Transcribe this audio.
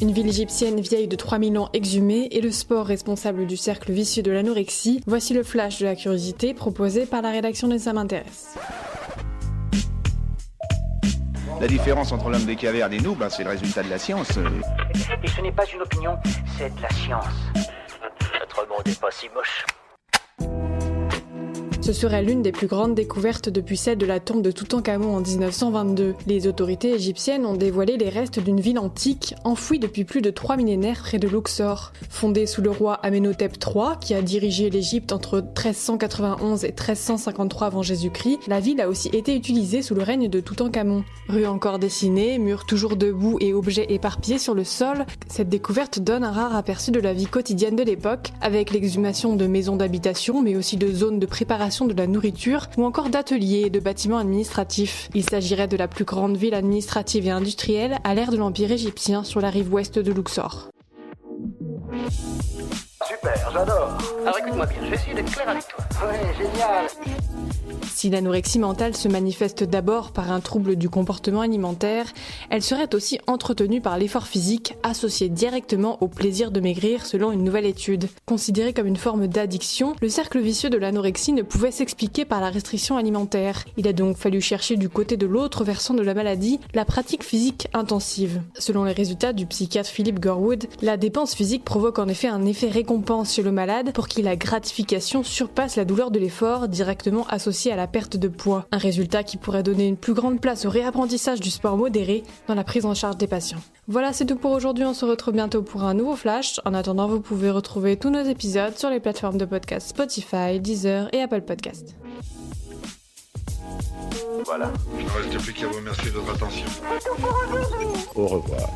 Une ville égyptienne vieille de 3000 ans exhumée et le sport responsable du cercle vicieux de l'anorexie, voici le flash de la curiosité proposé par la rédaction de Ça m'intéresse. La différence entre l'homme des cavernes et nous, c'est le résultat de la science. Et ce n'est pas une opinion, c'est de la science. Notre monde n'est pas si moche. Ce serait l'une des plus grandes découvertes depuis celle de la tombe de Toutankhamon en 1922. Les autorités égyptiennes ont dévoilé les restes d'une ville antique enfouie depuis plus de 3 millénaires près de Luxor. Fondée sous le roi Amenhotep III, qui a dirigé l'Égypte entre 1391 et 1353 avant Jésus-Christ, la ville a aussi été utilisée sous le règne de Toutankhamon. Rues encore dessinées, murs toujours debout et objets éparpillés sur le sol, cette découverte donne un rare aperçu de la vie quotidienne de l'époque, avec l'exhumation de maisons d'habitation, mais aussi de zones de préparation de la nourriture ou encore d'ateliers et de bâtiments administratifs. Il s'agirait de la plus grande ville administrative et industrielle à l'ère de l'Empire égyptien sur la rive ouest de Luxor. Super, j'adore. Alors écoute-moi bien, je vais essayer d'être clair avec toi. Ouais, génial. Si l'anorexie mentale se manifeste d'abord par un trouble du comportement alimentaire, elle serait aussi entretenue par l'effort physique associé directement au plaisir de maigrir selon une nouvelle étude. Considéré comme une forme d'addiction, le cercle vicieux de l'anorexie ne pouvait s'expliquer par la restriction alimentaire. Il a donc fallu chercher du côté de l'autre versant de la maladie, la pratique physique intensive. Selon les résultats du psychiatre Philip Gorwood, la dépense physique provoque en effet un effet récompense chez le malade pour qui la gratification surpasse la douleur de l'effort directement associée à la perte de poids. Un résultat qui pourrait donner une plus grande place au réapprentissage du sport modéré dans la prise en charge des patients. Voilà, c'est tout pour aujourd'hui, on se retrouve bientôt pour un nouveau flash. En attendant, vous pouvez retrouver tous nos épisodes sur les plateformes de podcast Spotify, Deezer et Apple Podcast. Voilà. Il ne reste plus qu'à vous remercier de votre attention. Au revoir.